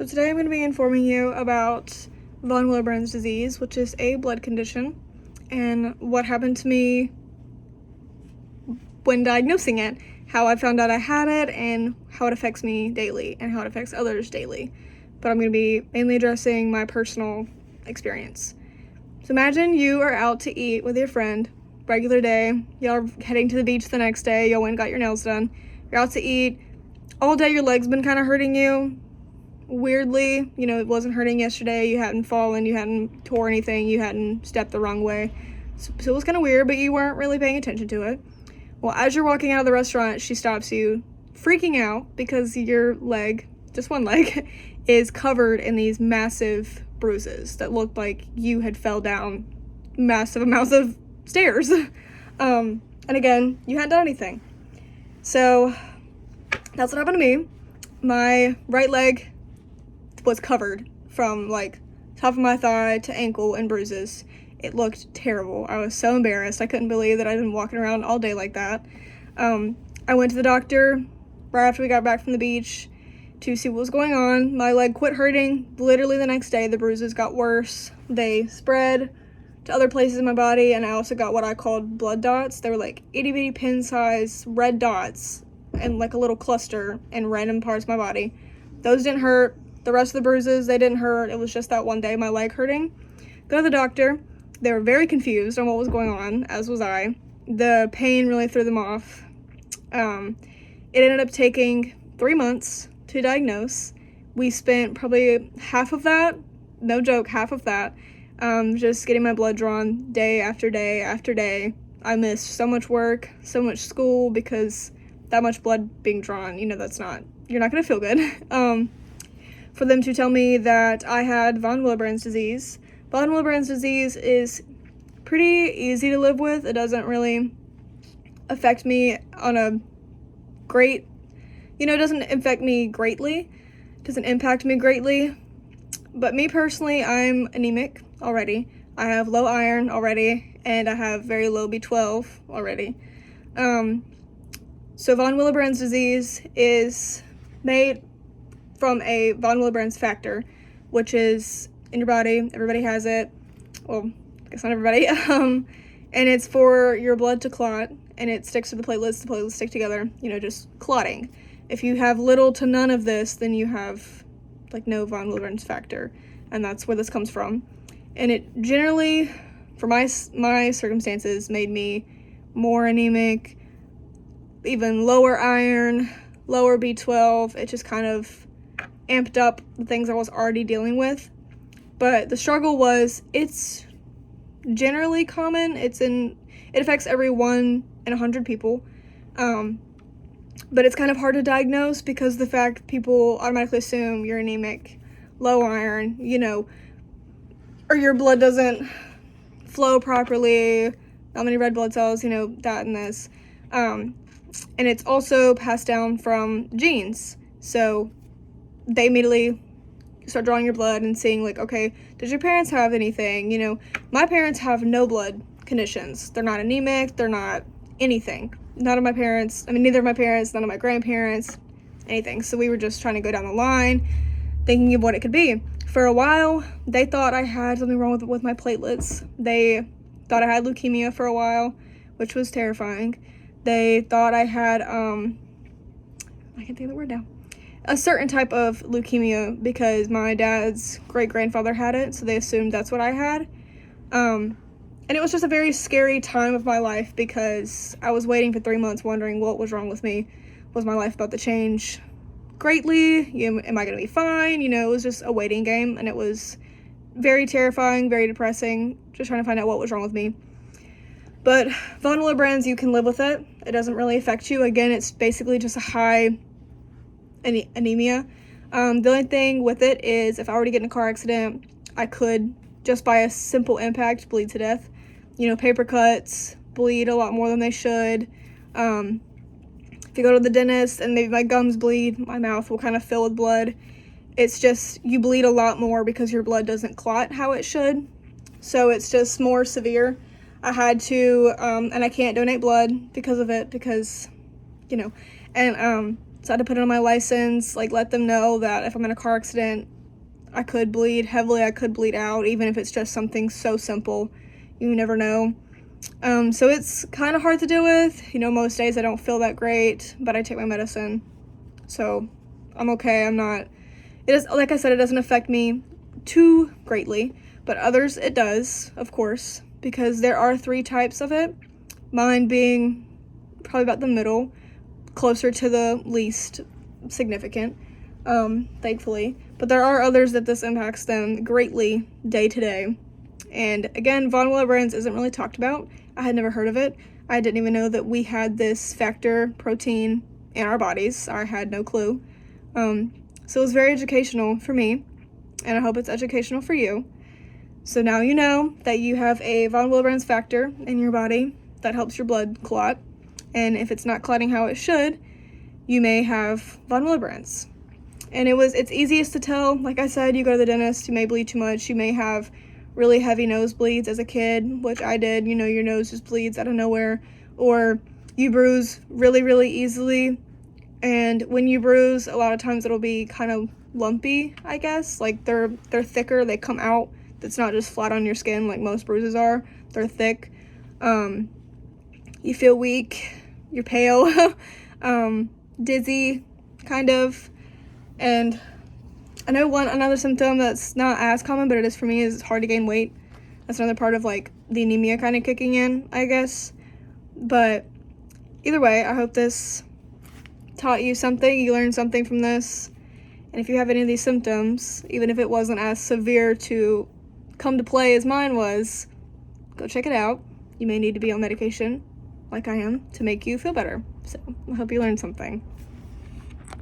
So today I'm going to be informing you about von Willebrand's disease, which is a blood condition, and what happened to me when diagnosing it, how I found out I had it, and how it affects me daily, and how it affects others daily. But I'm going to be mainly addressing my personal experience. So imagine you are out to eat with your friend, regular day, y'all are heading to the beach the next day, y'all went and got your nails done, you're out to eat, all day your leg's been kind of hurting you, weirdly, it wasn't hurting yesterday, you hadn't fallen, you hadn't tore anything, you hadn't stepped the wrong way, so it was kind of weird, but you weren't really paying attention to it. Well, as you're walking out of the restaurant, she stops you, freaking out because your leg, just one leg, is covered in these massive bruises that looked like you had fell down massive amounts of stairs. And again, you hadn't done anything. So that's what happened to me. My right leg was covered from like top of my thigh to ankle in bruises. It looked terrible. I was so embarrassed. I couldn't believe that I'd been walking around all day like that. I went to the doctor right after we got back from the beach to see what was going on. My leg quit hurting literally the next day. The bruises got worse. They spread to other places in my body, and I also got what I called blood dots. They were like itty bitty pin size red dots and like a little cluster in random parts of my body. Those didn't hurt. The rest of the bruises, they didn't hurt. It was just that one day, my leg hurting. Go to the doctor. They were very confused on what was going on, as was I. The pain really threw them off. It ended up taking 3 months to diagnose. We spent probably half of that, no joke, half of that, just getting my blood drawn day after day after day. I missed so much work, so much school, because that much blood being drawn, you're not gonna feel good. For them to tell me that I had von Willebrand's disease. Von Willebrand's disease is pretty easy to live with. It doesn't really affect me on a great, it doesn't affect me greatly. It doesn't impact me greatly. But me personally, I'm anemic already. I have low iron already, and I have very low B12 already. So von Willebrand's disease is made from a von Willebrand's factor, which is in your body. Everybody has it. Well, I guess not everybody. And it's for your blood to clot, and it sticks to the platelets. The platelets stick together, just clotting. If you have little to none of this, then you have like no von Willebrand's factor, and that's where this comes from. And it generally, for my circumstances, made me more anemic, even lower iron, lower B12. It just kind of amped up the things I was already dealing with. But the struggle was, it's generally common. It affects every 1 in 100 people. But it's kind of hard to diagnose because the fact people automatically assume you're anemic, low iron, or your blood doesn't flow properly, not many red blood cells, that and this. And it's also passed down from genes. So they immediately start drawing your blood and seeing like, okay, does your parents have anything? My parents have no blood conditions. They're not anemic, they're not anything. Neither of my parents, none of my grandparents, anything. So we were just trying to go down the line, thinking of what it could be. For a while, they thought I had something wrong with my platelets. They thought I had leukemia for a while, which was terrifying. They thought I had, I can't think of the word now, a certain type of leukemia because my dad's great-grandfather had it, so they assumed that's what I had. And it was just a very scary time of my life because I was waiting for 3 months wondering what was wrong with me. Was my life about to change greatly? Am I going to be fine? It was just a waiting game, and it was very terrifying, very depressing, just trying to find out what was wrong with me. But von Willebrand's, you can live with it. It doesn't really affect you. Again, it's basically just a high anemia. The only thing with it is if I were to get in a car accident, I could, just by a simple impact, bleed to death. Paper cuts bleed a lot more than they should. If you go to the dentist and maybe my gums bleed, my mouth will kind of fill with blood. It's just, you bleed a lot more because your blood doesn't clot how it should. So it's just more severe. I had to, and I can't donate blood because of it, because, and So I had to put it on my license, like let them know that if I'm in a car accident, I could bleed heavily, I could bleed out, even if it's just something so simple. You never know. So it's kind of hard to deal with. You know, most days I don't feel that great, but I take my medicine. So I'm okay. It is, like I said, it doesn't affect me too greatly, but others it does, of course, because there are 3 types of it. Mine being probably about the middle, closer to the least significant, thankfully. But there are others that this impacts them greatly day to day. And again, von Willebrand's isn't really talked about. I had never heard of it. I didn't even know that we had this factor protein in our bodies. I had no clue. So it was very educational for me, and I hope it's educational for you. So now you know that you have a von Willebrand's factor in your body that helps your blood clot, and if it's not clotting how it should, you may have von Willebrand's. And it's easiest to tell. Like I said, you go to the dentist, you may bleed too much, you may have really heavy nosebleeds as a kid, which I did. You know, your nose just bleeds out of nowhere, or you bruise really, really easily. And when you bruise, a lot of times it'll be kind of lumpy, I guess. Like they're thicker, they come out. It's not just flat on your skin like most bruises are. They're thick. You feel weak, you're pale, dizzy, kind of. And I know another symptom that's not as common, but it is for me, is it's hard to gain weight. That's another part of like the anemia kind of kicking in, I guess. But either way, I hope this taught you something, you learned something from this. And if you have any of these symptoms, even if it wasn't as severe to come to play as mine was, go check it out. You may need to be on medication, like I am, to make you feel better. So I hope you learned something.